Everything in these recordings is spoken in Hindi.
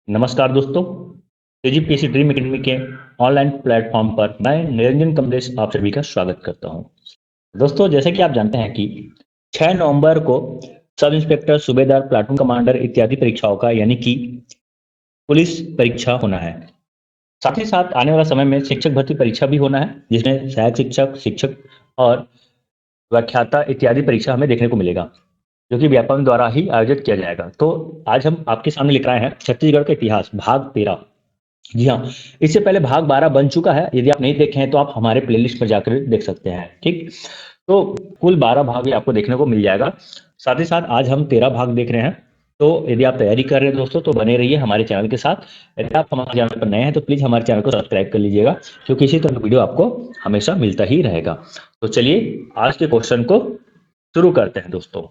नमस्कार दोस्तों, तेजी ड्रीम एकेडमी के ऑनलाइन प्लेटफॉर्म पर मैं निरंजन कमलेश आप सभी का स्वागत करता हूं। दोस्तों, जैसे कि आप जानते हैं कि 6 नवंबर को सब इंस्पेक्टर, सूबेदार, प्लाटून कमांडर इत्यादि परीक्षाओं का यानी कि पुलिस परीक्षा होना है। साथ ही साथ आने वाला समय में शिक्षक भर्ती परीक्षा भी होना है, जिसमें सहायक शिक्षक, शिक्षक और व्याख्याता इत्यादि परीक्षा हमें देखने को मिलेगा, जो कि व्यापम द्वारा ही आयोजित किया जाएगा। तो आज हम आपके सामने लिख रहे हैं छत्तीसगढ़ का इतिहास भाग 13। जी हाँ, इससे पहले भाग 12 बन चुका है। यदि आप नहीं देखे हैं तो आप हमारे प्लेलिस्ट पर जाकर देख सकते हैं। ठीक, तो कुल 12 भाग भी आपको देखने को मिल जाएगा। साथ ही साथ आज हम 13 भाग देख रहे हैं। तो यदि आप तैयारी कर रहे हैं दोस्तों, तो बने रहिए हमारे चैनल के साथ। यदि आप हमारे चैनल पर नए हैं तो प्लीज हमारे चैनल को सब्सक्राइब कर लीजिएगा, क्योंकि इसी तरह वीडियो आपको हमेशा मिलता ही रहेगा। तो चलिए आज के क्वेश्चन को शुरू करते हैं दोस्तों।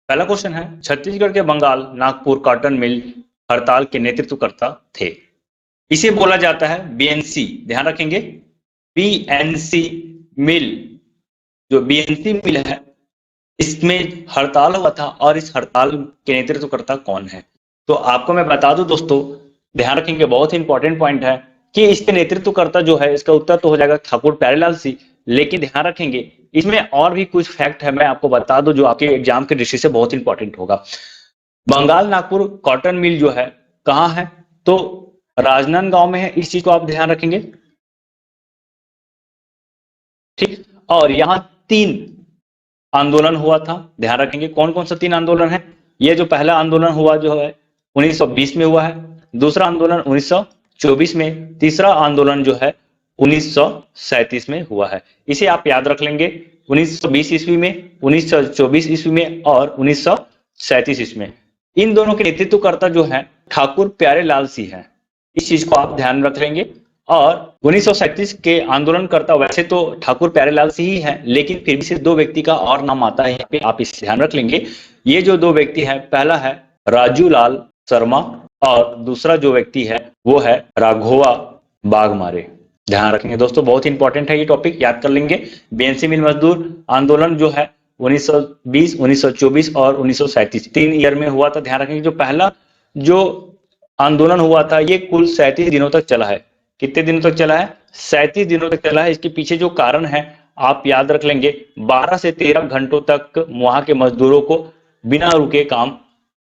पहला क्वेश्चन है, छत्तीसगढ़ के बंगाल नागपुर कॉटन मिल हड़ताल के नेतृत्वकर्ता थे। इसे बोला जाता है बीएनसी। ध्यान रखेंगे, बीएनसी मिल। जो बीएनसी मिल है, इसमें हड़ताल हुआ था और इस हड़ताल के नेतृत्वकर्ता कौन है? तो आपको मैं बता दूं दोस्तों, ध्यान रखेंगे, बहुत ही इंपॉर्टेंट पॉइंट है कि इसके नेतृत्वकर्ता जो है, इसका उत्तर तो हो जाएगा ठाकुर प्यारेलाल सिंह। लेकिन ध्यान रखेंगे, इसमें और भी कुछ फैक्ट है, मैं आपको बता दूं, जो आपके एग्जाम के दृष्टि से बहुत इंपॉर्टेंट होगा। बंगाल नागपुर कॉटन मिल जो है कहाँ है? तो राजनांदगांव में है। इस चीज को आप ध्यान रखेंगे। ठीक, और यहाँ 3 आंदोलन हुआ था। ध्यान रखेंगे कौन कौन सा 3 आंदोलन है। ये जो पहला आंदोलन हुआ जो है 1920 में हुआ है, दूसरा आंदोलन 1924 में, तीसरा आंदोलन जो है 1937 में हुआ है। इसे आप याद रख लेंगे, 1920 ईस्वी में, 1924 ईस्वी में और 1937 ईस्वी में। इन दोनों के नेतृत्वकर्ता जो है ठाकुर प्यारेलाल सिंह है। इस चीज को आप ध्यान रख लेंगे। और 1937 के आंदोलनकर्ता वैसे तो ठाकुर प्यारेलाल सिंह ही है, लेकिन फिर भी से 2 व्यक्ति का और नाम आता है यहाँ पे, आप इसे ध्यान रख लेंगे। ये जो 2 व्यक्ति है, पहला है राजू लाल शर्मा और दूसरा जो व्यक्ति है वो है राघोवा बागमारे। ध्यान रखेंगे दोस्तों, बहुत इंपॉर्टेंट है ये टॉपिक, याद कर लेंगे। बीएनसी मिल मजदूर आंदोलन जो है 1920, 1924 और 1937 3 ईयर में हुआ था। ध्यान रखेंगे, जो पहला जो आंदोलन हुआ था ये कुल 37 दिनों तक चला है। कितने दिनों तक चला है? 37 दिनों तक चला है। इसके पीछे जो कारण है आप याद रख लेंगे, 12 से 13 घंटों तक वहां के मजदूरों को बिना रुके काम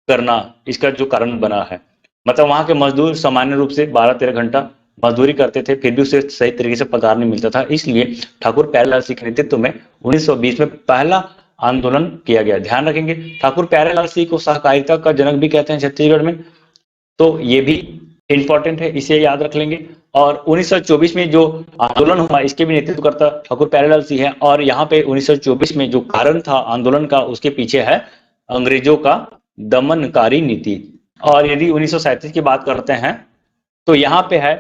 करना इसका जो कारण बना है। मतलब वहां के मजदूर सामान्य रूप से 12-13 घंटा मजदूरी करते थे, फिर भी उसे सही तरीके से पगार नहीं मिलता था। इसलिए ठाकुर प्यारेलाल सिंह के नेतृत्व में 1920 में पहला आंदोलन किया गया। ध्यान रखेंगे, ठाकुर प्यारेलाल सिंह को सहकारिता का जनक भी कहते हैं छत्तीसगढ़ में, तो ये भी इंपॉर्टेंट है, इसे याद रख लेंगे। और 1924 में जो आंदोलन हुआ इसके भी नेतृत्वकर्ता ठाकुर प्यारेलाल सिंह है। और यहाँ पे 1924 में जो कारण था आंदोलन का, उसके पीछे है अंग्रेजों का दमनकारी नीति। और यदि 1937 की बात करते हैं तो यहाँ पे है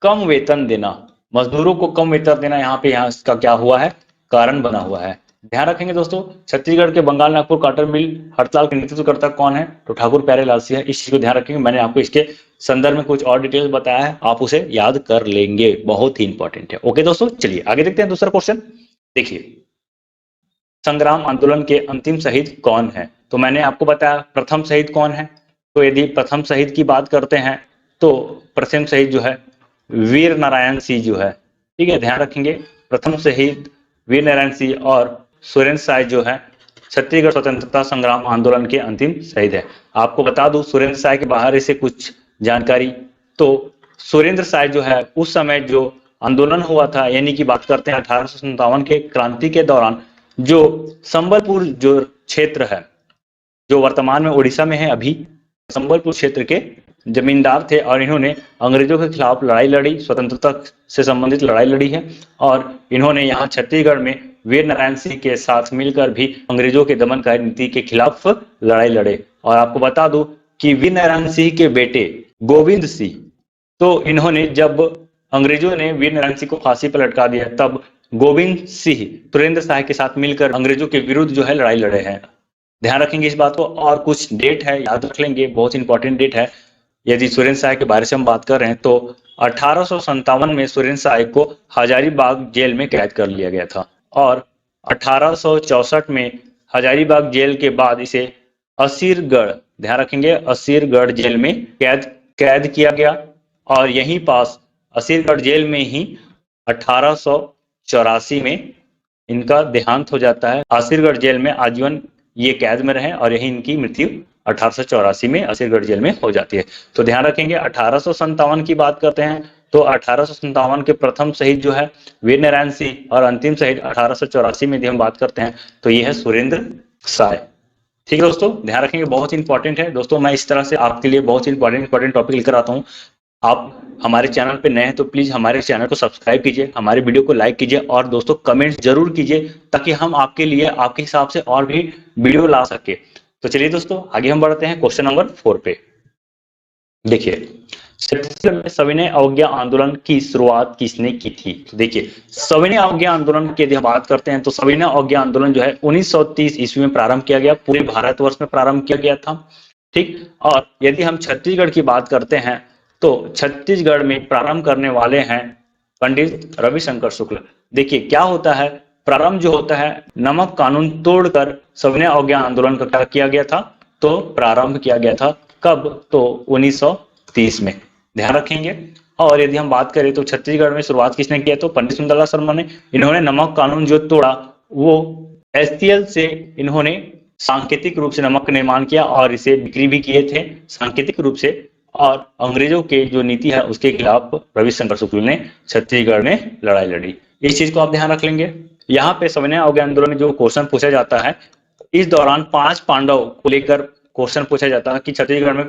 कम वेतन देना, मजदूरों को कम वेतन देना। यहाँ पे यहाँ इसका क्या हुआ है, कारण बना हुआ है। ध्यान रखेंगे दोस्तों, छत्तीसगढ़ के बंगाल नागपुर कॉटन मिल हड़ताल के नेतृत्वकर्ता कौन है? तो ठाकुर प्यारेलाल सिंह है। इस चीज को ध्यान रखेंगे, मैंने आपको इसके संदर्भ में कुछ और डिटेल्स बताया है, आप उसे याद कर लेंगे, बहुत ही इंपॉर्टेंट है। ओके दोस्तों, चलिए आगे देखते हैं दूसरा क्वेश्चन। देखिए, संग्राम आंदोलन के अंतिम शहीद कौन है? तो मैंने आपको बताया प्रथम शहीद कौन है। तो यदि प्रथम शहीद की बात करते हैं तो प्रथम शहीद जो है वीर नारायण सिंह जो है। ठीक है, ध्यान रखेंगे, प्रथम शहीद वीर नारायण सिंह और सुरेंद्र साय जो है छत्तीसगढ़ स्वतंत्रता संग्राम आंदोलन के अंतिम शहीद है। आपको बता दूं सुरेंद्र साय के बारे से कुछ जानकारी। तो सुरेंद्र साय जो है उस समय जो आंदोलन हुआ था, यानी कि बात करते हैं 1857 के क्रांति के दौरान, जो संबलपुर जो क्षेत्र है, जो वर्तमान में उड़ीसा में है, अभी संबलपुर क्षेत्र के जमींदार थे और इन्होंने अंग्रेजों के खिलाफ लड़ाई लड़ी, स्वतंत्रता से संबंधित लड़ाई लड़ी है। और इन्होंने यहाँ छत्तीसगढ़ में वीर नारायण सिंह के साथ मिलकर भी अंग्रेजों के दमनकारी नीति के खिलाफ लड़ाई लड़े। और आपको बता दूं कि वीर नारायण सिंह के बेटे गोविंद सिंह, तो इन्होंने जब अंग्रेजों ने वीर नारायण सिंह को फांसी पर लटका दिया, तब गोविंद सिंह सुरेंद्र साय के साथ मिलकर अंग्रेजों के विरुद्ध जो है लड़ाई लड़े हैं। ध्यान रखेंगे इस बात को। और कुछ डेट है, याद रख लेंगे, बहुत इंपॉर्टेंट डेट है। यदि सुरेंद्र साय के बारे से हम बात कर रहे हैं तो 1857 में सुरेंद्र साय को हजारीबाग जेल में कैद कर लिया गया था। और 1864 में हजारीबाग जेल के बाद इसे असीरगढ़, ध्यान रखेंगे, असीरगढ़ जेल में कैद कैद किया गया और यहीं पास असीरगढ़ जेल में ही 1884 में इनका देहांत हो जाता है। असीरगढ़ जेल में आजीवन ये कैद में रहे और यही इनकी मृत्यु 1884 में असीरगढ़ जेल में हो जाती है। तो ध्यान रखेंगे 1857 की बात करते हैं तो 1857 के प्रथम शहीद जो है वीर नारायण सिंह और अंतिम शहीद 1884 में यदि हम बात करते हैं तो ये है सुरेंद्र साय। ठीक है दोस्तों, ध्यान रखेंगे, बहुत इंपॉर्टेंट है दोस्तों। मैं इस तरह से आपके लिए बहुत इंपॉर्टेंट टॉपिक लेकर आता हूँ। आप हमारे चैनल पे नए हैं तो प्लीज हमारे चैनल को सब्सक्राइब कीजिए, हमारे वीडियो को लाइक कीजिए और दोस्तों कमेंट्स जरूर कीजिए ताकि हम आपके लिए आपके हिसाब से और भी वीडियो ला सके। तो चलिए दोस्तों आगे हम बढ़ते हैं क्वेश्चन नंबर 4 पे। देखिए छत्तीसगढ़ में सविनय अवज्ञा आंदोलन की शुरुआत किसने की थी? तो देखिए सविनय अवज्ञा आंदोलन की यदि बात करते हैं तो सविनय अवज्ञा आंदोलन जो है 1930 ईस्वी में प्रारंभ किया गया, पूरे भारतवर्ष में प्रारंभ किया गया था। ठीक, और यदि हम छत्तीसगढ़ की बात करते हैं तो छत्तीसगढ़ में प्रारंभ करने वाले हैं पंडित रविशंकर शुक्ल। देखिए क्या होता है, प्रारंभ जो होता है नमक कानून तोड़कर सविनय अवज्ञा आंदोलन का क्या किया गया था, तो प्रारंभ किया गया था। कब? तो 1930 में, ध्यान रखेंगे। और यदि हम बात करें तो छत्तीसगढ़ में शुरुआत किसने किया, तो पंडित सुंदरलाल शर्मा ने। इन्होंने नमक कानून जो तोड़ा वो एसटीएल से इन्होंने सांकेतिक रूप से नमक का निर्माण किया और इसे बिक्री भी किए थे सांकेतिक रूप से, और अंग्रेजों के जो नीति है उसके खिलाफ रविशंकर शुक्ल ने छत्तीसगढ़ में लड़ाई लड़ी। इस चीज को आप ध्यान रख लेंगे। यहाँ पे सविनय अवज्ञा आंदोलन में जो क्वेश्चन पूछा जाता है, इस दौरान 5 पांडव को लेकर क्वेश्चन पूछा जाता है कि छत्तीसगढ़ में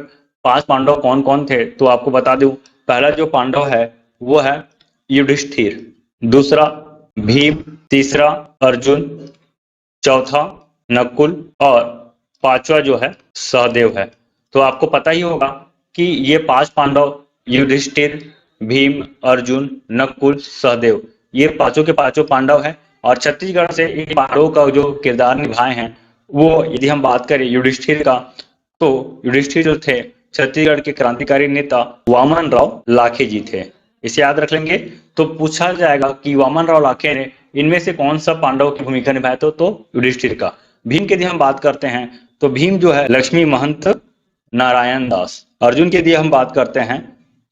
5 पांडव कौन कौन थे। तो आपको बता दूं, पहला जो पांडव है वो है युधिष्ठिर, दूसरा भीम, तीसरा अर्जुन, चौथा नकुल और पांचवा जो है सहदेव है। तो आपको पता ही होगा कि ये 5 पांडव युधिष्ठिर, भीम, अर्जुन, नकुल, सहदेव, ये पांचों के पांचों पांडव हैं। और छत्तीसगढ़ से इन पांडवों का जो किरदार निभाए हैं वो यदि हम बात करें युधिष्ठिर का, तो युधिष्ठिर जो थे छत्तीसगढ़ के क्रांतिकारी नेता वामन राव लाखे जी थे। इसे याद रख लेंगे। तो पूछा जाएगा कि वामन राव लाखे ने इनमें से कौन सा पांडव की भूमिका निभाया, तो युधिष्ठिर का। भीम की यदि हम बात करते हैं तो भीम जो है लक्ष्मी महंत नारायण दास। अर्जुन की यदि हम बात करते हैं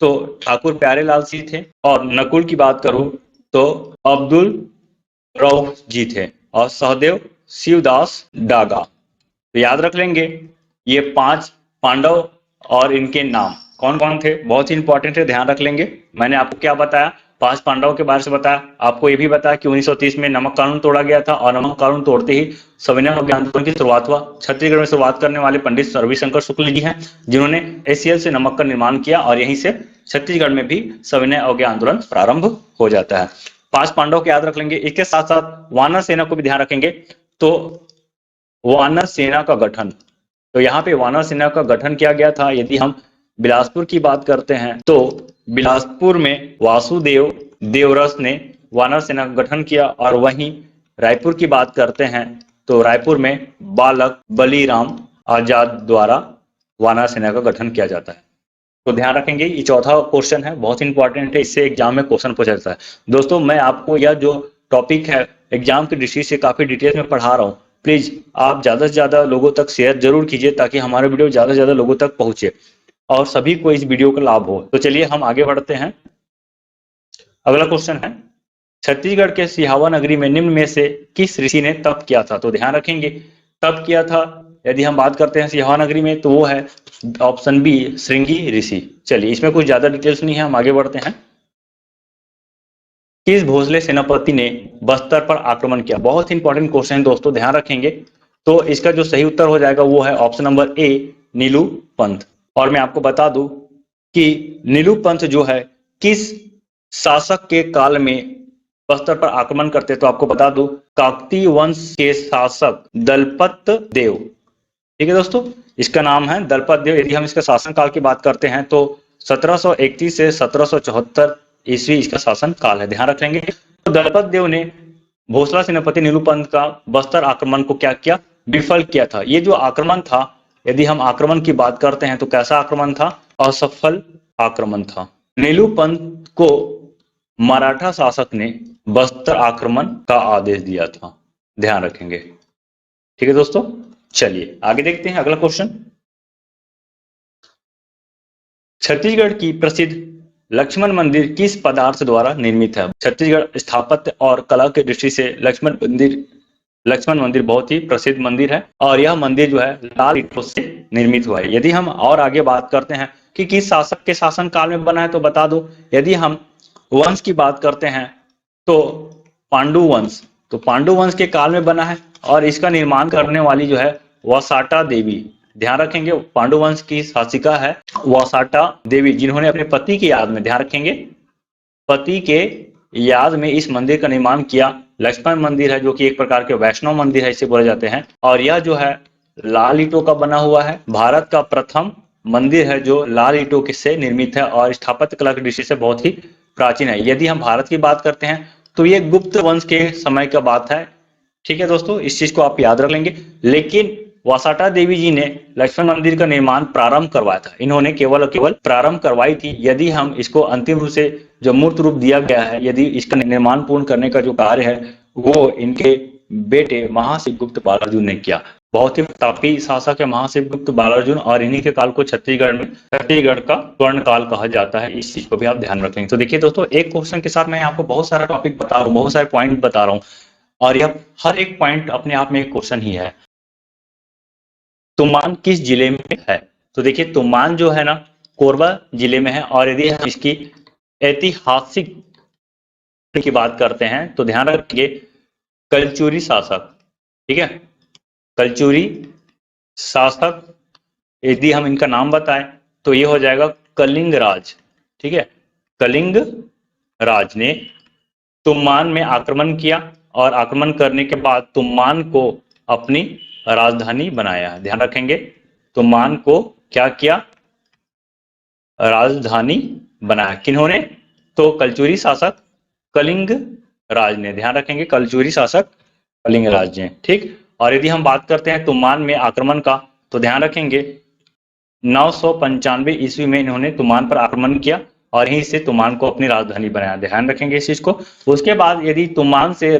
तो ठाकुर प्यारेलाल सिंह थे। और नकुल की बात करूं तो अब्दुल रऊफ जी थे। और सहदेव शिवदास डागा। तो याद रख लेंगे ये 5 पांडव और इनके नाम कौन कौन थे, बहुत ही इंपॉर्टेंट है, ध्यान रख लेंगे। मैंने आपको क्या बताया, 5 पांडवों के बारे में बताया, आपको ये भी बताया कि 1930 में नमक कानून तोड़ा गया था और नमक कानून तोड़ते ही सविनय अवज्ञा आंदोलन की शुरुआत हुआ। छत्तीसगढ़ में शुरुआत करने वाले पंडित रविशंकर शुक्ल जी हैं जिन्होंने एसीएल से नमक का निर्माण किया और यहीं से छत्तीसगढ़ में भी सविनय अवज्ञा आंदोलन प्रारंभ हो जाता है। 5 पांडव को याद रख लेंगे। इसके साथ साथ वानर सेना को भी ध्यान रखेंगे। तो वानर सेना का गठन, तो यहाँ पे वानर सेना का गठन किया गया था। यदि हम बिलासपुर की बात करते हैं तो बिलासपुर में वासुदेव देवरस ने वानर सेना का गठन किया। और वहीं रायपुर की बात करते हैं तो रायपुर में बालक बलीराम आजाद द्वारा वानर सेना का गठन किया जाता है। तो ध्यान रखेंगे, ये चौथा क्वेश्चन है, बहुत इंपॉर्टेंट है, इससे एग्जाम में क्वेश्चन पूछा जाता है। दोस्तों मैं आपको यह जो टॉपिक है एग्जाम की दृष्टि से काफी डिटेल में पढ़ा रहा हूँ। प्लीज आप ज्यादा से ज्यादा लोगों तक शेयर जरूर कीजिए ताकि हमारा वीडियो ज्यादा से ज्यादा लोगों तक पहुंचे और सभी को इस वीडियो का लाभ हो। तो चलिए हम आगे बढ़ते हैं। अगला क्वेश्चन है, छत्तीसगढ़ के सिहावा नगरी में निम्न में से किस ऋषि ने तप किया था? तो ध्यान रखेंगे, तप किया था यदि हम बात करते हैं सिहावा नगरी में तो वो है ऑप्शन बी श्रृंगी ऋषि। चलिए इसमें कुछ ज्यादा डिटेल्स नहीं है, हम आगे बढ़ते हैं। किस भोसले सेनापति ने बस्तर पर आक्रमण किया? बहुत इंपॉर्टेंट क्वेश्चन है दोस्तों, ध्यान रखेंगे। तो इसका जो सही उत्तर हो जाएगा वो है ऑप्शन नंबर ए नीलू पंत। और मैं आपको बता दूं कि नीलू पंत जो है किस शासक के काल में बस्तर पर आक्रमण करते, तो आपको बता दूं काकतीय वंश के शासक दलपत देव। ठीक है दोस्तों, इसका नाम है दलपत देव। यदि हम इसका शासनकाल की बात करते हैं तो 1731 से 1774 ईस्वी इसका शासन काल है, ध्यान रख लेंगे। तो दलपत देव ने भोसला सेनापति नीलू पंत का बस्तर आक्रमण को क्या किया, विफल किया था। ये जो आक्रमण था, यदि हम आक्रमण की बात करते हैं तो कैसा आक्रमण था, असफल आक्रमण था। नीलू पंत को मराठा शासक ने बस्तर आक्रमण का आदेश दिया था, ध्यान रखेंगे। ठीक है दोस्तों, चलिए आगे देखते हैं अगला क्वेश्चन। छत्तीसगढ़ की प्रसिद्ध लक्ष्मण मंदिर किस पदार्थ द्वारा निर्मित है? छत्तीसगढ़ स्थापत्य और कला की दृष्टि से लक्ष्मण मंदिर बहुत ही प्रसिद्ध मंदिर है और यह मंदिर जो है लाल ईंटों से निर्मित हुआ है। यदि हम और आगे बात करते हैं कि किस शासक के शासन काल में बना है तो बता दो। यदि हम वंश की बात करते हैं तो पांडु वंश, तो पांडु वंश के काल में बना है और इसका निर्माण करने वाली जो है वसाटा देवी, ध्यान रखेंगे पांडु वंश की शासिका है वसाटा देवी, जिन्होंने अपने पति की याद में, ध्यान रखेंगे पति के याद में इस मंदिर का निर्माण किया। लक्ष्मण मंदिर है जो कि एक प्रकार के वैष्णव मंदिर है इसे बोले जाते हैं और यह जो है लाल ईंटों का बना हुआ है। भारत का प्रथम मंदिर है जो लाल ईंटों से निर्मित है और स्थापत्य कला की दृष्टि से बहुत ही प्राचीन है। यदि हम भारत की बात करते हैं तो ये गुप्त वंश के समय का बात है। ठीक है दोस्तों, इस चीज को आप याद रख लेंगे। लेकिन वसाटा देवी जी ने लक्ष्मण मंदिर का निर्माण प्रारंभ करवाया था, इन्होंने केवल और केवल प्रारंभ करवाई थी। यदि हम इसको अंतिम रूप से जो मूर्त रूप दिया गया है, यदि इसका निर्माण पूर्ण करने का जो कार्य है वो इनके बेटे महाशिवगुप्त बालार्जुन ने किया। बहुत ही प्रतापी शासक है महाशिवगुप्त बालार्जुन और इन्हीं के काल को छत्तीसगढ़ का स्वर्ण काल कहा जाता है। इस चीज को भी आप ध्यान रखेंगे। तो देखिए दोस्तों, एक क्वेश्चन के साथ मैं आपको बहुत सारा टॉपिक बता रहा हूँ, बहुत सारे पॉइंट बता रहा हूँ और यह हर एक पॉइंट अपने आप में एक क्वेश्चन ही है। तुमान किस जिले में है? तो देखिए तुमान जो है ना कोरबा जिले में है और यदि हम इसकी ऐतिहासिक की बात करते हैं तो ध्यान रखिए कलचुरी शासक, ठीक है, कलचुरी शासक यदि हम इनका नाम बताएं तो ये हो जाएगा कलिंग राज। ठीक है, कलिंग राज ने तुमान में आक्रमण किया और आक्रमण करने के बाद तुमान को अपनी राजधानी बनाया। ध्यान रखेंगे तुमान को क्या किया, राजधानी बनाया। किन्होंने? तो कलचुरी शासक कलिंग राज ने। ध्यान रखेंगे कलचुरी शासक कलिंग राज ने। ठीक, और यदि हम बात करते हैं तुमान में आक्रमण का तो ध्यान रखेंगे 995 ईस्वी में इन्होंने तुमान पर आक्रमण किया और यहीं से तुमान को अपनी राजधानी बनाया। ध्यान रखेंगे इस चीज को। उसके बाद यदि तुमान से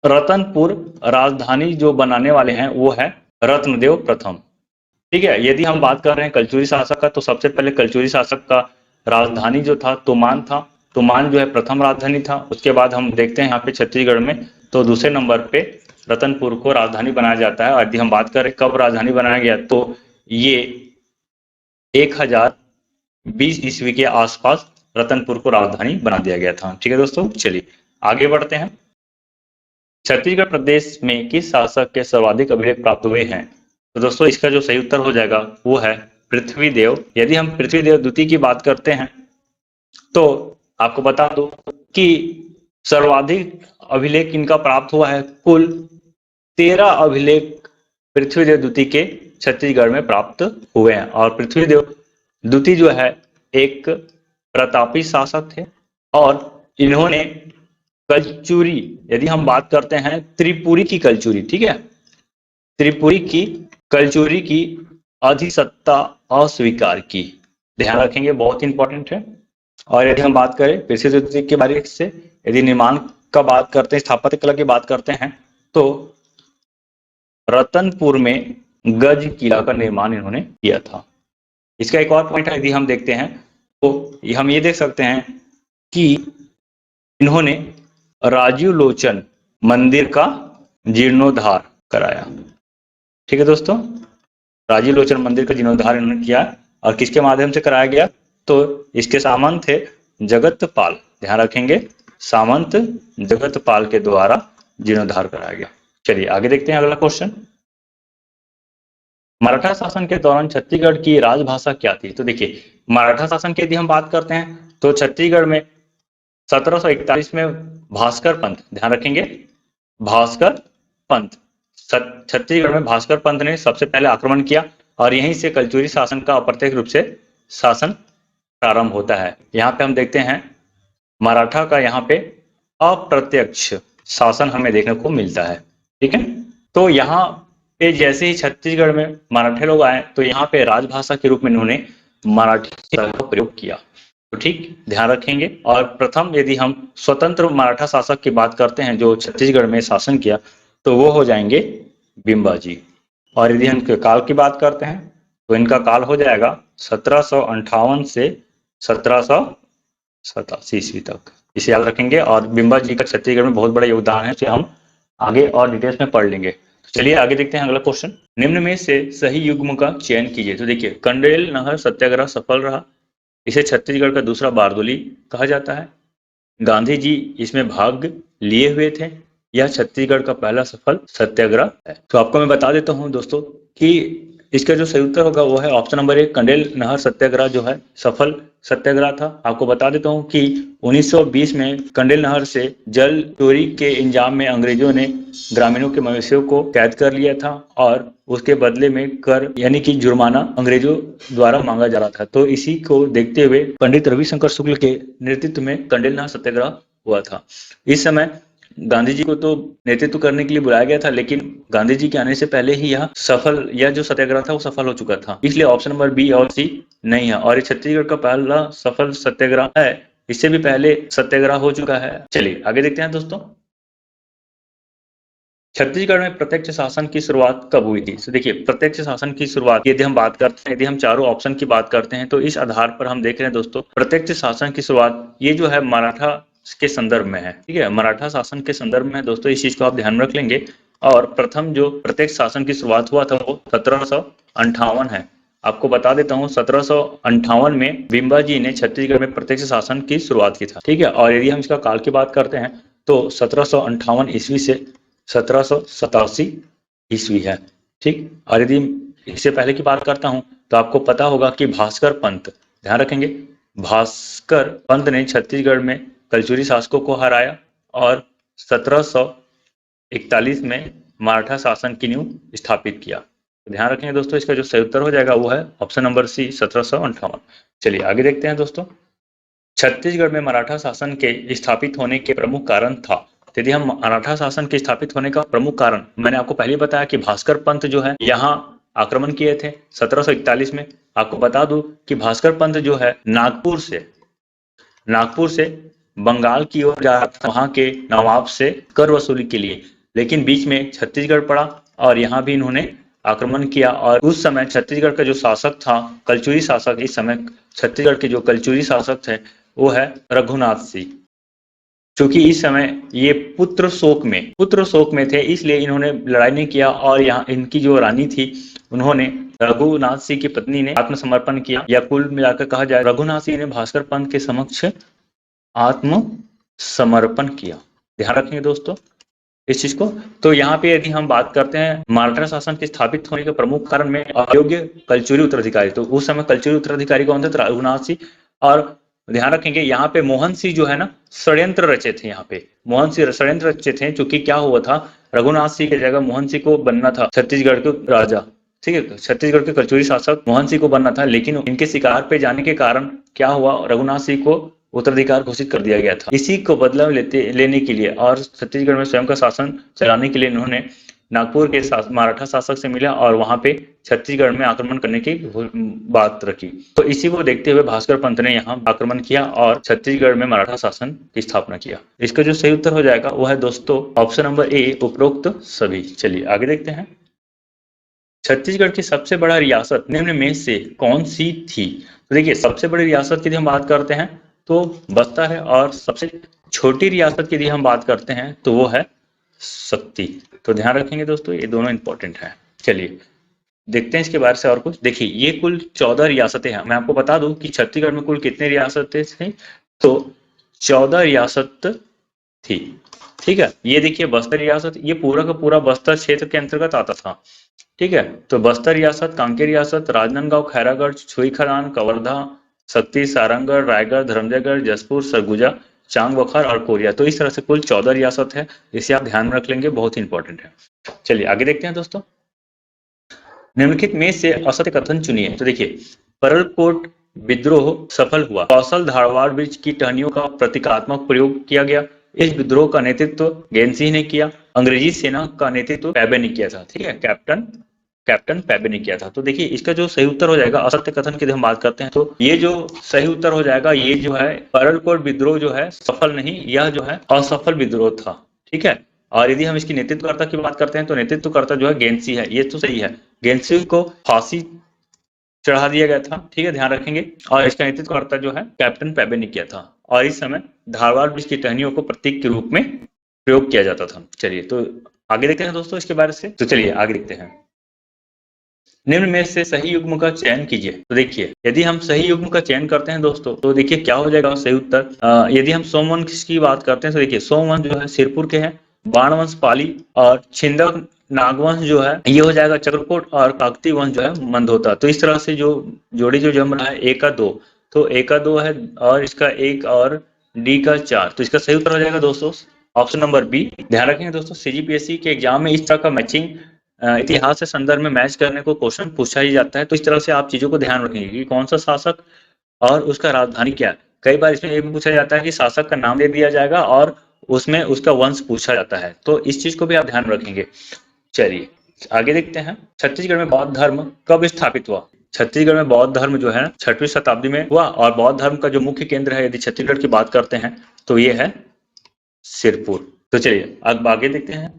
रतनपुर राजधानी जो बनाने वाले हैं वो है रत्नदेव प्रथम। ठीक है, यदि हम बात कर रहे हैं कलचुरी शासक का तो सबसे पहले कलचुरी शासक का राजधानी जो था तुमान था। तुमान जो है प्रथम राजधानी था। उसके बाद हम देखते हैं यहाँ पे छत्तीसगढ़ में तो दूसरे नंबर पे रतनपुर को राजधानी बनाया जाता है। और यदि हम बात करें कब राजधानी बनाया गया तो ये 1020 ईस्वी के आसपास रतनपुर को राजधानी बना दिया गया था। ठीक है दोस्तों, चलिए आगे बढ़ते हैं। छत्तीसगढ़ प्रदेश में किस शासक के सर्वाधिक अभिलेख प्राप्त हुए हैं? तो दोस्तों इसका जो सही उत्तर हो जाएगा वो है पृथ्वीदेव। यदि हम पृथ्वीदेव द्वितीय की बात करते हैं तो आपको बता दो कि सर्वाधिक अभिलेख इनका प्राप्त हुआ है। कुल 13 अभिलेख पृथ्वीदेव द्वितीय के छत्तीसगढ़ में प्राप्त हुए हैं और पृथ्वीदेव द्वितीय जो है एक प्रतापी शासक थे और इन्होंने कलचुरी, यदि हम बात करते हैं त्रिपुरी की कलचुरी, ठीक है, त्रिपुरी की कलचुरी की अधिसत्ता अस्वीकार की। ध्यान रखेंगे बहुत इंपॉर्टेंट है। और यदि हम बात करें पृथ्वीदेव द्वितीय के बारे से, यदि निर्माण का बात करते हैं, स्थापत्य कला की बात करते हैं तो रतनपुर में गज किला का निर्माण इन्होंने किया था। इसका एक और पॉइंट है, यदि हम देखते हैं तो हम ये देख सकते हैं कि इन्होंने राजीव लोचन मंदिर का जीर्णोद्धार कराया। ठीक है दोस्तों, राजीव लोचन मंदिर का जीर्णोद्धार इन्होंने किया और किसके माध्यम से कराया गया तो इसके सामंत थे जगतपाल। ध्यान रखेंगे सामंत जगतपाल के द्वारा जीर्णोद्धार कराया गया। चलिए आगे देखते हैं अगला क्वेश्चन। मराठा शासन के दौरान छत्तीसगढ़ की राजभाषा क्या थी? तो देखिए मराठा शासन की यदि हम बात करते हैं तो छत्तीसगढ़ में 1741 में भास्कर पंथ, ध्यान रखेंगे भास्कर पंथ, छत्तीसगढ़ में भास्कर पंथ ने सबसे पहले आक्रमण किया और यहीं से कलचुरी शासन का अप्रत्यक्ष रूप से शासन प्रारंभ होता है। यहाँ पे हम देखते हैं मराठा का यहाँ पे अप्रत्यक्ष शासन हमें देखने को मिलता है। ठीक है, तो यहाँ पे जैसे ही छत्तीसगढ़ में मराठे लोग आए तो यहाँ पे राजभाषा के रूप में इन्होंने मराठी का प्रयोग किया। तो ठीक ध्यान रखेंगे। और प्रथम यदि हम स्वतंत्र मराठा शासक की बात करते हैं जो छत्तीसगढ़ में शासन किया तो वो हो जाएंगे बिंबाजी। और यदि हम काल की बात करते हैं तो इनका काल हो जाएगा 1758 से 1787 ईस्वी तक, इसे याद रखेंगे। और बिम्बा जी का छत्तीसगढ़ में बहुत बड़ा योगदान है, इसे हम आगे और डिटेल्स में पढ़ लेंगे। तो चलिए आगे देखते हैं अगला क्वेश्चन। निम्न में से सही युग्म का चयन कीजिए। तो देखिए, कंडेल नहर सत्याग्रह सफल रहा, इसे छत्तीसगढ़ का दूसरा बारदोली कहा जाता है। गांधी जी इसमें भाग लिए हुए थे, यह छत्तीसगढ़ का पहला सफल सत्याग्रह है। तो आपको मैं बता देता हूं दोस्तों कि इसका जो सही उत्तर होगा वो है ऑप्शन नंबर 1, कंडेल नहर सत्याग्रह जो है सफल सत्याग्रह था। आपको बता देता हूं कि 1920 में कंडेल नहर से जल चोरी के इंजाम में अंग्रेजों ने ग्रामीणों के मवेशियों को कैद कर लिया था और उसके बदले में कर यानी कि जुर्माना अंग्रेजों द्वारा मांगा जा रहा था। तो इसी को देखते हुए पंडित रविशंकर शुक्ल के नेतृत्व में कंडेल नहर सत्याग्रह हुआ था। इस समय गांधी जी को तो नेतृत्व करने के लिए बुलाया गया था, लेकिन गांधी जी के आने से पहले ही यह जो सत्याग्रह था वो सफल हो चुका था, इसलिए ऑप्शन नंबर बी और सी नहीं है। और ये छत्तीसगढ़ का पहला सफल सत्याग्रह है, इससे भी पहले सत्याग्रह हो चुका है। चलिए आगे देखते हैं दोस्तों। छत्तीसगढ़ में प्रत्यक्ष शासन की शुरुआत कब हुई थी? तो देखिए, प्रत्यक्ष शासन की शुरुआत यदि हम बात करते हैं, यदि हम चारों ऑप्शन की बात करते हैं, तो इस आधार पर हम देख रहे हैं दोस्तों, प्रत्यक्ष शासन की शुरुआत ये जो है मराठा के संदर्भ में है। ठीक है, मराठा शासन के संदर्भ में है दोस्तों, इस चीज को आप ध्यान में रख लेंगे। और प्रथम जो प्रत्यक्ष शासन की शुरुआत हुआ था वो 1758 है। आपको बता देता हूँ 1758 में बिम्बा जी ने छत्तीसगढ़ में प्रत्यक्ष शासन की शुरुआत की था। ठीक है, और यदि हम इसका काल की बात करते हैं तो 1758 ईस्वी से 1787 ईस्वी है। ठीक, और यदि इससे पहले की बात करता हूं तो आपको पता होगा कि भास्कर पंत, ध्यान रखेंगे, भास्कर पंत ने छत्तीसगढ़ में कलचुरी शासकों को हराया और 1741 में मराठा शासन की नींव स्थापित किया। तो ध्यान रखेंगे दोस्तों, इसका जो सही उत्तर हो जाएगा वो है ऑप्शन नंबर सी, 1758। चलिए आगे देखते हैं दोस्तों। छत्तीसगढ़ में मराठा शासन के स्थापित होने के प्रमुख कारण था। यदि हम मराठा शासन के स्थापित होने का प्रमुख कारण, मैंने आपको पहले बताया कि भास्कर पंत जो है यहाँ आक्रमण किए थे 1741 में। आपको बता दूं कि भास्कर पंत जो है नागपुर से बंगाल की ओर जा रहा था, वहां के नवाब से कर वसूली के लिए, लेकिन बीच में छत्तीसगढ़ पड़ा और यहाँ भी इन्होंने आक्रमण किया। और उस समय छत्तीसगढ़ का जो शासक था, कलचुरी शासक, इस समय छत्तीसगढ़ के जो कलचुरी शासक थे वो है रघुनाथ सिंह। क्योंकि इस समय ये पुत्र शोक में थे, इसलिए इन्होंने लड़ाई नहीं किया। और यहाँ इनकी जो रानी थी, उन्होंने रघुनाथ सिंह की पत्नी ने आत्मसमर्पण किया, या कुल मिलाकर कहा जाए रघुनाथ सिंह ने भास्कर पंत के समक्ष आत्मसमर्पण किया। ध्यान रखेंगे दोस्तों इस चीज को। तो यहाँ पे यदि हम बात करते हैं मराठा शासन के स्थापित होने के प्रमुख कारण में अयोग्य कलचुरी उत्तराधिकारी, तो उस समय कलचुरी उत्तराधिकारी कौन थे? रघुनाथ सिंह। और ध्यान रखेंगे यहाँ पे मोहन सिंह जो है ना, षड्यंत्र रचे थे। यहाँ पे मोहन सिंह षड्यंत्र रचे थे, क्योंकि क्या हुआ था, रघुनाथ सिंह की जगह मोहन सिंह को बनना था छत्तीसगढ़ के राजा। ठीक है, छत्तीसगढ़ के कलचुरी शासक मोहन सिंह को बनना था, लेकिन इनके शिकार पे जाने के कारण क्या हुआ, रघुनाथ सिंह को उत्तराधिकार घोषित कर दिया गया था। इसी को बदला लेने के लिए और छत्तीसगढ़ में स्वयं का शासन चलाने के लिए इन्होंने नागपुर के मराठा शासक से मिला और वहां पे छत्तीसगढ़ में आक्रमण करने की बात रखी। तो इसी को देखते हुए भास्कर पंत ने यहाँ आक्रमण किया और छत्तीसगढ़ में मराठा शासन की स्थापना किया। इसका जो सही उत्तर हो जाएगा वो है दोस्तों ऑप्शन नंबर ए, उपरोक्त सभी। चलिए आगे देखते हैं। छत्तीसगढ़ की सबसे बड़ा रियासत निम्न में से कौन सी थी? तो देखिए, सबसे बड़ी रियासत की हम बात करते हैं तो बस्तर है, और सबसे छोटी रियासत की हम बात करते हैं तो वो है शक्ति। तो ध्यान रखेंगे दोस्तों, ये दोनों इंपॉर्टेंट है। चलिए देखते हैं इसके बारे से और कुछ। देखिए, ये कुल 14 रियासतें हैं। मैं आपको बता दूं कि छत्तीसगढ़ में कुल कितने रियासतें थी, तो 14 रियासत थी। ठीक है, ये देखिए बस्तर रियासत, ये पूरा का पूरा बस्तर क्षेत्र के अंतर्गत आता था। ठीक है, तो बस्तर रियासत, कांकेर रियासत, राजनांदगांव, खैरागढ़, छुईखदान, कवर्धा, शक्ति, सारंगगढ़, रायगढ़, धरमजयगढ़, जसपुर, सरगुजा, चांग बखार और कोरिया। तो इस तरह से कुल 14 रियासत है, इसे आप ध्यान में रख लेंगे, बहुत ही इंपॉर्टेंट है। चलिए आगे देखते हैं दोस्तों। निम्नलिखित में से असत्य कथन चुनिए। तो देखिए, परलकोट विद्रोह सफल हुआ, कौशल धारवाड़ ब्रिज की टहनियों का प्रतीकात्मक प्रयोग किया गया, इस विद्रोह का नेतृत्व गेनसिंह ने किया, अंग्रेजी सेना का नेतृत्व पैबे ने किया था। ठीक है, कैप्टन पैबे ने किया था। तो देखिए, इसका जो सही उत्तर हो जाएगा, असत्य कथन की हम बात करते हैं तो ये जो सही उत्तर हो जाएगा, ये जो है परलकोट विद्रोह जो है सफल नहीं, यह जो है असफल विद्रोह था। ठीक है, और यदि हम इसकी नेतृत्वकर्ता की बात करते हैं तो नेतृत्वकर्ता जो है गेनसिंह है, ये तो सही है। गेनसिंह को फांसी चढ़ा दिया गया था, ठीक है, ध्यान रखेंगे। और इसका नेतृत्वकर्ता जो है कैप्टन पेबे ने किया था। और इस समय धारवाड़ ब्रिज की टहनियों को प्रतीक के रूप में प्रयोग किया जाता था। चलिए तो आगे देखते हैं दोस्तों इसके बारे से। तो चलिए आगे देखते हैं। निम्न में से सही युग्म का चयन कीजिए। तो देखिए, यदि हम सही युग्म का चयन करते हैं दोस्तों, तो देखिए क्या हो जाएगा सही उत्तर। यदि हम सोमवंश की बात करते हैं तो देखिए सोमवंश जो है सिरपुर के हैं, बाणवंश पाली, और छिंदक नागवंश जो है ये हो जाएगा चक्रकोट, और काकती वंश जो है मंदोता। तो इस तरह से जो जोड़ी जो जम रहा है ए का 2, तो ए का 2 है, और इसका 1 और डी का 4, तो इसका सही उत्तर हो जाएगा दोस्तों ऑप्शन नंबर बी। ध्यान रखेंगे दोस्तों, सीजीपीएससी के एग्जाम में इस तरह का मैचिंग इतिहास से संदर्भ में मैच करने को क्वेश्चन पूछा ही जाता है। तो इस तरह से आप चीजों को ध्यान रखेंगे कि कौन सा शासक और उसका राजधानी क्या है। कई बार इसमें ये भी पूछा जाता है कि शासक का नाम दे दिया जाएगा और उसमें उसका वंश पूछा जाता है, तो इस चीज को भी आप ध्यान रखेंगे। चलिए आगे देखते हैं। छत्तीसगढ़ में बौद्ध धर्म कब स्थापित हुआ। छत्तीसगढ़ में बौद्ध धर्म जो है 6वीं शताब्दी में हुआ, और बौद्ध धर्म का जो मुख्य केंद्र है यदि छत्तीसगढ़ की बात करते हैं तो ये है सिरपुर। तो चलिए अब आगे देखते हैं।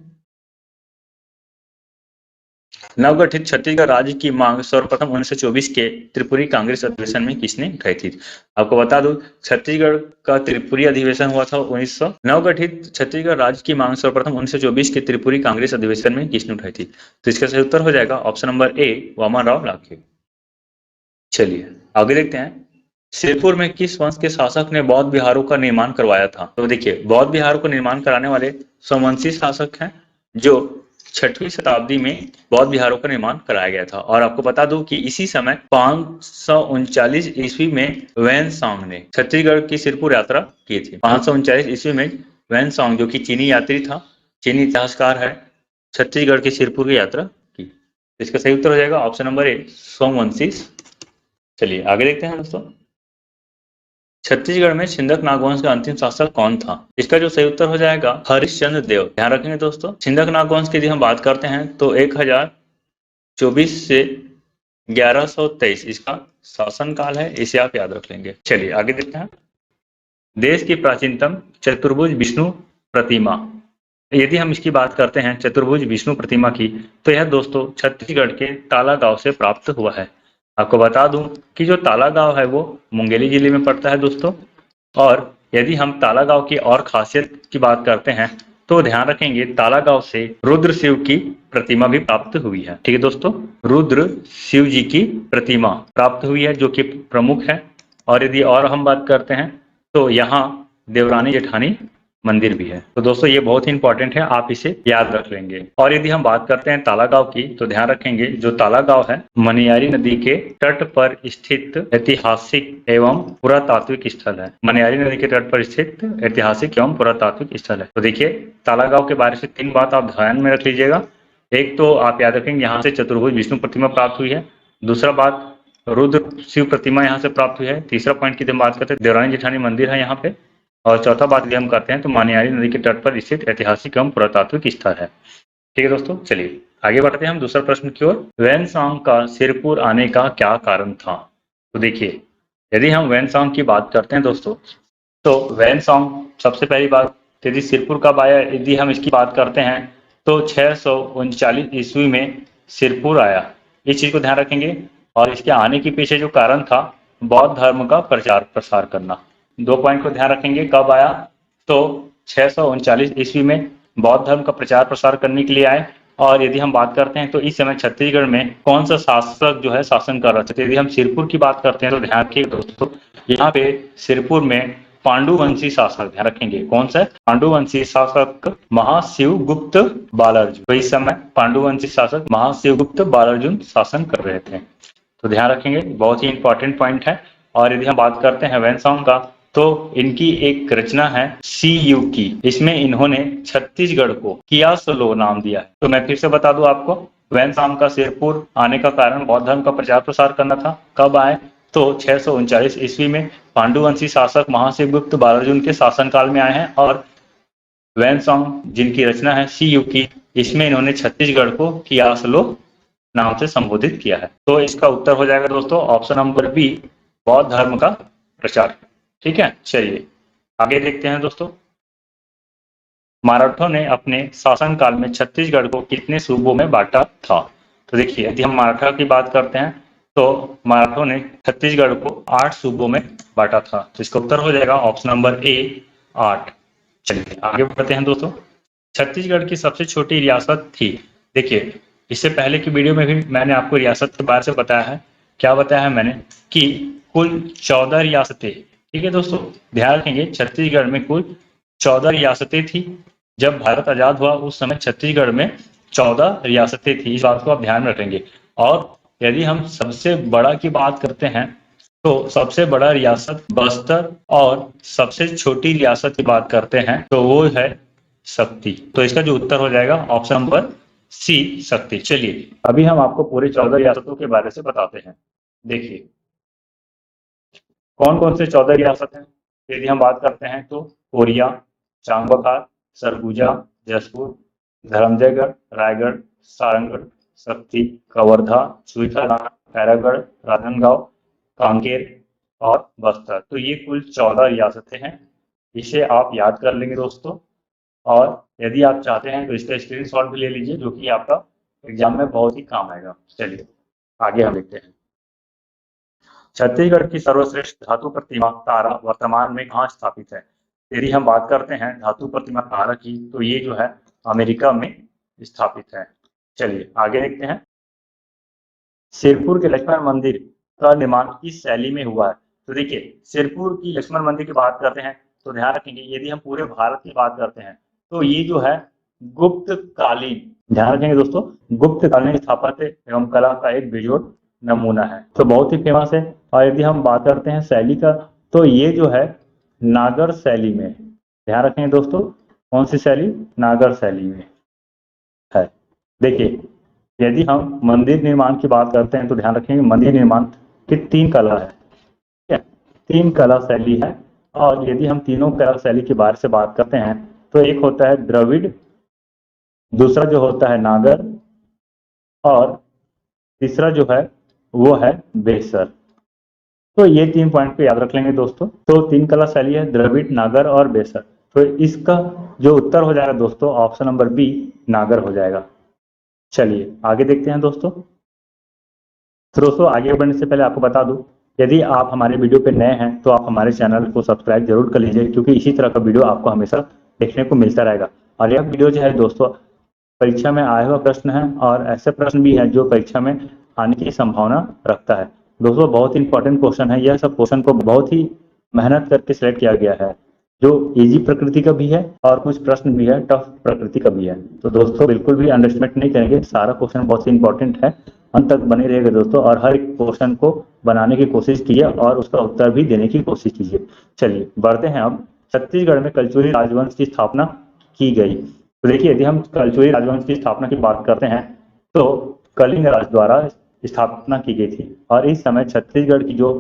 नवगठित छत्तीसगढ़ राज्य की मांग सर्वप्रथम 1924 के त्रिपुरी कांग्रेस अधिवेशन में किसने उठाई थी। आपको बता दूं, छत्तीसगढ़ का त्रिपुरी अधिवेशन हुआ था 1900। नवगठित छत्तीसगढ़ राज्य की मांग सर्वप्रथम 1924 के त्रिपुरी कांग्रेस अधिवेशन में किसने उठाई थी। तो इसका सही उत्तर हो जाएगा option number A, Vaman Rao Lakhe. चलिए आगे देखते हैं। सिरपुर में किस वंश के शासक ने बौद्ध विहारों का निर्माण करवाया था। तो देखिए, बौद्ध विहारों को निर्माण कराने वाले सोमवंशी शासक हैं, जो 6वीं शताब्दी में बौद्ध विहारों का निर्माण कराया गया था। और आपको बता दूं कि इसी समय 539 ईस्वी में वैनसांग ने छत्तीसगढ़ की सिरपुर यात्रा की थी। 539 ईस्वी में वैनसांग, जो कि चीनी यात्री था, चीनी इतिहासकार है, छत्तीसगढ़ की सिरपुर की यात्रा की। इसका सही उत्तर हो जाएगा ऑप्शन नंबर ए, सोमवंशी। चलिए आगे देखते हैं दोस्तों। छत्तीसगढ़ में छिंदक नागवंश का अंतिम शासक कौन था। इसका जो सही उत्तर हो जाएगा हरिश्चंद्र देव। ध्यान रखेंगे दोस्तों, छिंदक नागवंश की यदि हम बात करते हैं तो 1024 से 1123 इसका शासन काल है, इसे आप याद रख लेंगे। चलिए आगे देखते हैं। देश की प्राचीनतम चतुर्भुज विष्णु प्रतिमा, यदि हम इसकी बात करते हैं चतुर्भुज विष्णु प्रतिमा की, तो यह दोस्तों छत्तीसगढ़ के ताला गांव से प्राप्त हुआ है। आपको बता दूं कि जो ताला गांव है वो मुंगेली जिले में पड़ता है दोस्तों। और यदि हम ताला गांव की और खासियत की बात करते हैं तो ध्यान रखेंगे, ताला गांव से रुद्र शिव की प्रतिमा भी प्राप्त हुई है। ठीक है दोस्तों, रुद्र शिव जी की प्रतिमा प्राप्त हुई है जो कि प्रमुख है। और यदि और हम बात करते हैं तो यहाँ देवरानी जेठानी मंदिर भी है। तो दोस्तों ये बहुत ही इंपॉर्टेंट है, आप इसे याद रख लेंगे। और यदि हम बात करते हैं तालागांव की, तो ध्यान रखेंगे जो तालागांव है मनियारी नदी के तट पर स्थित ऐतिहासिक एवं पुरातात्विक स्थल है। मनियारी नदी के तट पर स्थित ऐतिहासिक एवं पुरातात्विक स्थल है। तो देखिए, तालागांव के बारे से 3 बात आप ध्यान में रख लीजिएगा। एक तो आप याद रखेंगे यहाँ से चतुर्भुज विष्णु प्रतिमा प्राप्त हुई है। दूसरा बात, रुद्र शिव प्रतिमा यहाँ से प्राप्त हुई है। तीसरा पॉइंट की बात करते हैं, देवरानी जेठानी मंदिर है यहाँ पे। और चौथा बात यदि हम करते हैं तो मनियारी नदी के तट पर स्थित ऐतिहासिक एवं पुरातात्विक स्थल है। ठीक है दोस्तों, चलिए आगे बढ़ते हैं हम दूसरा प्रश्न की ओर। वैनसांग का सिरपुर आने का क्या कारण था। तो देखिए, यदि हम वैनसांग की बात करते हैं दोस्तों, तो वैनसांग सबसे पहली बात यदि सिरपुर कब आया, यदि हम इसकी बात करते हैं तो 639 ईस्वी में सिरपुर आया। इस चीज को ध्यान रखेंगे। और इसके आने के पीछे जो कारण था, बौद्ध धर्म का प्रचार प्रसार करना। 2 पॉइंट को ध्यान रखेंगे, कब आया तो 639 ईस्वी में बौद्ध धर्म का प्रचार प्रसार करने के लिए आए। और यदि हम बात करते हैं तो इस समय छत्तीसगढ़ में कौन सा शासक जो है शासन कर रहा था। यदि हम सिरपुर की बात करते हैं तो ध्यान रखिए दोस्तों, यहाँ पे सिरपुर में पांडुवंशी शासक, ध्यान रखेंगे कौन सा, पांडुवंशी शासक महाशिवगुप्त बालार्जुन। तो इस समय पांडुवंशी शासक महाशिवगुप्त बालार्जुन शासन कर रहे थे। तो ध्यान रखेंगे, बहुत ही इंपॉर्टेंट पॉइंट है। और यदि हम बात करते हैं वैनसांग का, तो इनकी एक रचना है CU की, इसमें इन्होंने छत्तीसगढ़ को कियासलो नाम दिया है। तो मैं फिर से बता दूं आपको, वैनसांग का सिरपुर आने का कारण बौद्ध धर्म का प्रचार प्रसार करना था। कब आए तो 639 ईस्वी में पांडुवंशी शासक महाशिवगुप्त बालार्जुन के शासनकाल में आए हैं। और वैनसांग जिनकी रचना है CU की, इसमें इन्होंने छत्तीसगढ़ को कियासलो नाम से संबोधित किया है। तो इसका उत्तर हो जाएगा दोस्तों ऑप्शन नंबर बी, बौद्ध धर्म का प्रचार। ठीक है, चलिए आगे देखते हैं दोस्तों। मराठों ने अपने शासनकाल में छत्तीसगढ़ को कितने सूबों में बांटा था। तो देखिए, यदि हम मराठा की बात करते हैं तो मराठों ने छत्तीसगढ़ को 8 सूबों में बांटा था। तो इसका उत्तर हो जाएगा ऑप्शन नंबर ए 8। चलिए आगे बढ़ते हैं दोस्तों। छत्तीसगढ़ की सबसे छोटी रियासत थी। देखिए इससे पहले की वीडियो में भी मैंने आपको रियासत के बारे से बताया है। क्या बताया है मैंने कि कुल 14 रियासतें, ठीक है दोस्तों, ध्यान रखेंगे छत्तीसगढ़ में कुल 14 रियासतें थी। जब भारत आजाद हुआ उस समय छत्तीसगढ़ में 14 रियासतें थी, इस बात को आप ध्यान में रखेंगे। और यदि हम सबसे बड़ा की बात करते हैं तो सबसे बड़ा रियासत बस्तर, और सबसे छोटी रियासत की बात करते हैं तो वो है शक्ति। तो इसका जो उत्तर हो जाएगा ऑप्शन नंबर सी शक्ति। चलिए अभी हम आपको पूरे 14 रियासतों के बारे से बताते हैं। देखिए कौन कौन से 14 रियासत हैं। यदि हम बात करते हैं तो कोरिया, चांगबखार, सरगुजा, जसपुर, धर्मजयगढ़, रायगढ़, सारंगढ़, शक्ति, कवर्धा, सुईठानार, खैरागढ़, राजनांदगांव, कांकेर और बस्तर। तो ये कुल 14 रियासतें हैं। इसे आप याद कर लेंगे दोस्तों, और यदि आप चाहते हैं तो इसका स्क्रीनशॉट भी ले लीजिए, जो कि आपका एग्जाम में बहुत ही काम आएगा। चलिए आगे हम देखते हैं। छत्तीसगढ़ की सर्वश्रेष्ठ धातु प्रतिमा तारा वर्तमान में कहाँ स्थापित है। यदि हम बात करते हैं धातु प्रतिमा तारा की तो ये जो है अमेरिका में स्थापित है। चलिए आगे देखते हैं। सिरपुर के लक्ष्मण मंदिर का निर्माण किस शैली में हुआ है। तो देखिए सिरपुर की लक्ष्मण मंदिर की बात करते हैं तो ध्यान रखेंगे, यदि हम पूरे भारत की बात करते हैं तो ये जो है गुप्त कालीन, ध्यान रखेंगे दोस्तों, गुप्त कालीन स्थापत्य एवं कला का एक बेजोड़ नमूना है। तो बहुत ही फेमस है। और यदि हम बात करते हैं शैली का तो ये जो है नागर शैली में, ध्यान रखेंगे दोस्तों, कौन सी शैली, नागर शैली में है। देखिए यदि हम मंदिर निर्माण की बात करते हैं तो ध्यान रखेंगे मंदिर निर्माण की 3 कला है, ठीक है, 3 कला शैली है। और यदि हम तीनों कला शैली के बारे से बात करते हैं तो एक होता है द्रविड़, दूसरा जो होता है नागर, और तीसरा जो है वो है बेसर। तो ये 3 पॉइंट को याद रख लेंगे दोस्तों। तो 3 कला शैली है द्रविड़, नागर और बेसर। तो इसका जो उत्तर हो जाएगा दोस्तों ऑप्शन नंबर बी नागर हो जाएगा। चलिए आगे देखते हैं दोस्तों। तो दोस्तों आगे बढ़ने से पहले आपको बता दूं, यदि आप हमारे वीडियो पे नए हैं तो आप हमारे चैनल को सब्सक्राइब जरूर कर लीजिए, क्योंकि इसी तरह का वीडियो आपको हमेशा देखने को मिलता रहेगा। और यह वीडियो जो है दोस्तों परीक्षा में आया हुआ प्रश्न है, और ऐसे प्रश्न भी है जो परीक्षा में आने की संभावना रखता है। दोस्तों बहुत इंपॉर्टेंट क्वेश्चन है, यह सब क्वेश्चन को बहुत ही मेहनत करके सिलेक्ट किया गया है, जो इजी प्रकृति का भी है और कुछ प्रश्न भी है टफ प्रकृति का भी है। तो दोस्तों बिल्कुल भी अंडरस्टिमेट नहीं करेंगे, सारा क्वेश्चन बहुत ही इंपॉर्टेंट है। अंत तक बने रहेगा दोस्तों, और हर एक क्वेश्चन को बनाने की कोशिश कीजिए और उसका उत्तर भी देने की कोशिश कीजिए। चलिए बढ़ते हैं अब। छत्तीसगढ़ में कलचुरी राजवंश की स्थापना की गई। तो देखिए यदि हम कलचुरी राजवंश की स्थापना की बात करते हैं तो कलिंग राज द्वारा स्थापना की गई थी, और इस समय छत्तीसगढ़ की जो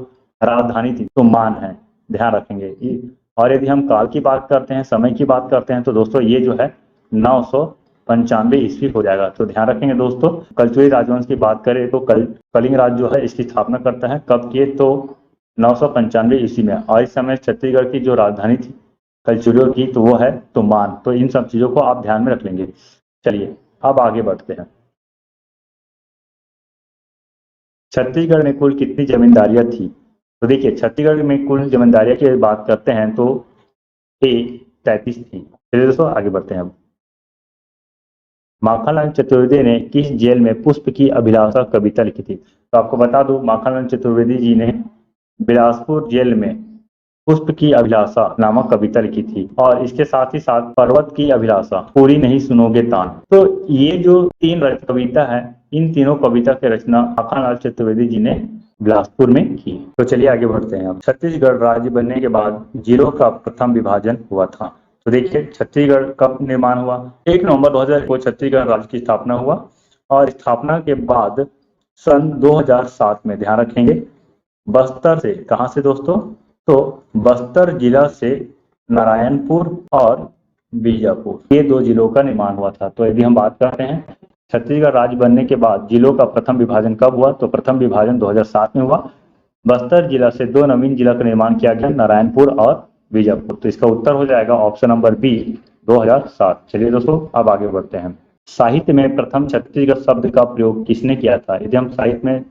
राजधानी थी तो मान है, ध्यान रखेंगे। और यदि हम काल की बात करते हैं, समय की बात करते हैं तो दोस्तों ये जो है 995 ईस्वी हो जाएगा। तो ध्यान रखेंगे दोस्तों, कलचुरी राजवंश की बात करें तो कलिंग राज जो है इसकी स्थापना करता है कब किए, तो 995 ईस्वी में। और इस समय छत्तीसगढ़ की जो राजधानी थी कलचुरियों की तो वो है तुमान। तो इन सब चीजों को आप ध्यान में रख लेंगे। चलिए अब आगे बढ़ते हैं। छत्तीसगढ़ में कुल कितनी जमींदारियां थी। तो देखिए छत्तीसगढ़ में कुल जमींदारियां की बात करते हैं तो ए 33 थी। चलिए दोस्तों आगे बढ़ते हैं अब। माखनलाल चतुर्वेदी ने किस जेल में पुष्प की अभिलाषा कविता लिखी थी। तो आपको बता दूं माखनलाल चतुर्वेदी जी ने बिलासपुर जेल में पुष्प की अभिलाषा नामक कविता लिखी थी, और इसके साथ ही साथ पर्वत की अभिलाषा, पूरी नहीं सुनोगे तान। तो ये जो 3 कविता है, इन तीनों कविता की रचना माखनलाल चतुर्वेदी जी ने बिलासपुर में की। तो चलिए आगे बढ़ते हैं अब। छत्तीसगढ़ राज्य बनने के बाद जिलों का प्रथम विभाजन हुआ था। तो देखिए छत्तीसगढ़ कब निर्माण हुआ, 1 नवंबर 2000 को छत्तीसगढ़ राज्य की स्थापना हुआ, और स्थापना के बाद सन 2007 में, ध्यान रखेंगे, बस्तर से, कहां से दोस्तों, तो बस्तर जिला से नारायणपुर और बीजापुर, ये 2 जिलों का निर्माण हुआ था। तो यदि हम बात करते हैं छत्तीसगढ़ राज्य बनने के बाद जिलों का प्रथम विभाजन कब हुआ, तो प्रथम विभाजन 2007 में हुआ। बस्तर जिला से 2 नवीन जिला का निर्माण किया गया, नारायणपुर और बीजापुर। तो इसका उत्तर हो जाएगा ऑप्शन नंबर बी 2007। चलिए दोस्तों अब आगे बढ़ते हैं। साहित्य में प्रथम छत्तीसगढ़ शब्द का प्रयोग किसने किया था। यदि हम साहित्य में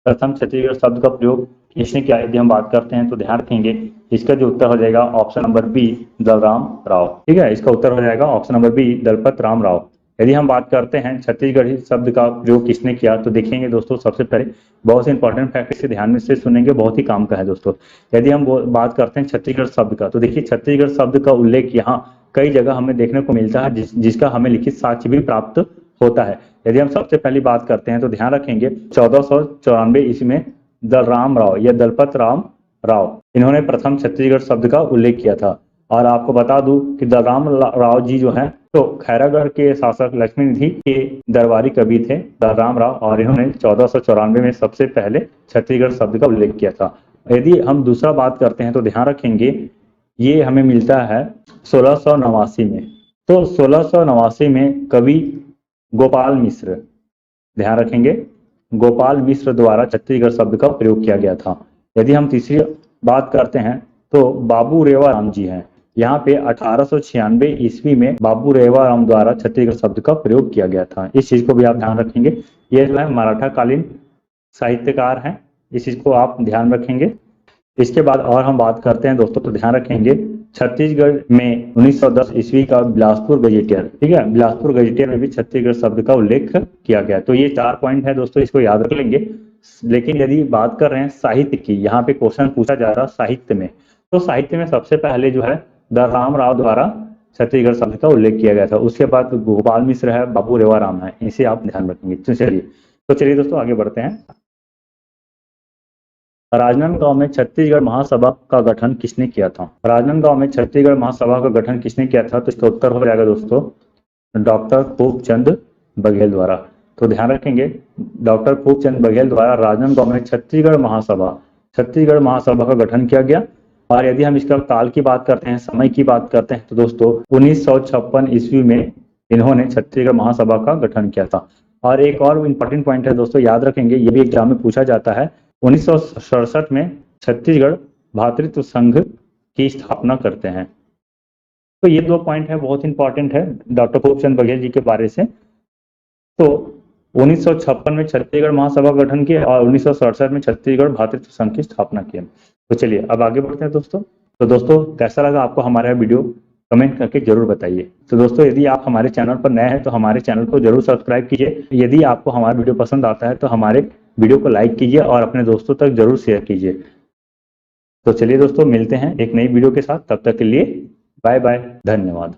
प्रथम छत्तीसगढ़ शब्द का प्रयोग किसने किया, यदि हम बात करते हैं तो ध्यान रखेंगे इसका जो उत्तर हो जाएगा option number B, Dalram Rao. ठीक है, इसका उत्तर हो जाएगा option number B, Dalpat Ram Rao. यदि हम बात करते हैं छत्तीसगढ़ी शब्द का प्रयोग किसने किया, तो देखेंगे दोस्तों सबसे पहले बहुत से इंपॉर्टेंट फैक्ट इसे ध्यान में से सुनेंगे, बहुत ही काम का है दोस्तों। यदि हम बात करते हैं छत्तीसगढ़ शब्द का, तो देखिए छत्तीसगढ़ शब्द का उल्लेख यहाँ कई जगह हमें देखने को मिलता है, जिसका हमें लिखित साक्ष्य भी प्राप्त होता है। यदि हम सबसे पहली बात करते हैं तो ध्यान रखेंगे 1494 ईस्वी में दलराम राव या दलपत राम राव, इन्होंने प्रथम छत्तीसगढ़ शब्द का उल्लेख किया था। और आपको बता दूं कि दलराम राव जी जो हैं तो खैरागढ़ के शासक लक्ष्मी निधि के दरबारी कवि थे दलराम राव, और इन्होंने 1494 में सबसे पहले छत्तीसगढ़ शब्द का उल्लेख किया था। यदि हम दूसरा बात करते हैं तो ध्यान रखेंगे ये हमें मिलता है 1689 में। तो 1689 में कवि गोपाल मिश्र, ध्यान रखेंगे गोपाल मिश्र द्वारा छत्तीसगढ़ शब्द का प्रयोग किया गया था। यदि हम तीसरी बात करते हैं तो बाबू रेवा राम जी हैं, यहाँ पे 1896 ईस्वी में बाबू रेवा राम द्वारा छत्तीसगढ़ शब्द का प्रयोग किया गया था। इस चीज को भी आप ध्यान रखेंगे, ये जो है मराठा कालीन साहित्यकार हैं, इस चीज को आप ध्यान रखेंगे। इसके बाद और हम बात करते हैं दोस्तों, तो ध्यान रखेंगे छत्तीसगढ़ में 1910 ईस्वी का बिलासपुर गजेटियर, ठीक है, बिलासपुर गजेटियर में भी छत्तीसगढ़ शब्द का उल्लेख किया गया। तो ये 4 पॉइंट है दोस्तों, इसको याद रख लेंगे। लेकिन यदि बात कर रहे हैं साहित्य की, यहाँ पे क्वेश्चन पूछा जा रहा है साहित्य में, तो साहित्य में सबसे पहले जो है दलराम राव द्वारा छत्तीसगढ़ शब्द का उल्लेख किया गया था। उसके बाद गोपाल मिश्र है, बाबू रेवा राम है, इसे आप ध्यान रखेंगे। तो चलिए दोस्तों आगे बढ़ते हैं। राजनांदगांव में छत्तीसगढ़ महासभा का गठन किसने किया था? राजनांदगांव में छत्तीसगढ़ महासभा का गठन किसने किया था? तो इसका उत्तर हो जाएगा दोस्तों डॉक्टर खूबचंद बघेल द्वारा। तो ध्यान रखेंगे डॉक्टर खूबचंद बघेल द्वारा राजनांदगांव में छत्तीसगढ़ महासभा का गठन किया गया। और यदि हम इसका काल की बात करते हैं, समय की बात करते हैं, तो दोस्तों 1956 ईस्वी में इन्होंने छत्तीसगढ़ महासभा का गठन किया था। और एक और इंपॉर्टेंट पॉइंट है दोस्तों, याद रखेंगे, ये भी एग्जाम में पूछा जाता है, 1967 में छत्तीसगढ़ भातृत्व संघ की स्थापना करते हैं। तो ये 2 पॉइंट है, बहुत इंपॉर्टेंट है डॉक्टर खूबचंद बघेल जी के बारे से। तो 1956 में छत्तीसगढ़ महासभा का गठन किया और 1967 में छत्तीसगढ़ भातृत्व संघ की स्थापना की। तो चलिए अब आगे बढ़ते हैं दोस्तों। तो दोस्तों कैसा लगा आपको हमारा वीडियो, कमेंट करके जरूर बताइए। तो दोस्तों यदि आप हमारे चैनल पर नए हैं तो हमारे चैनल को जरूर सब्सक्राइब कीजिए। यदि आपको हमारा वीडियो पसंद आता है तो हमारे वीडियो को लाइक कीजिए और अपने दोस्तों तक जरूर शेयर कीजिए। तो चलिए दोस्तों मिलते हैं एक नई वीडियो के साथ, तब तक के लिए बाय बाय, धन्यवाद।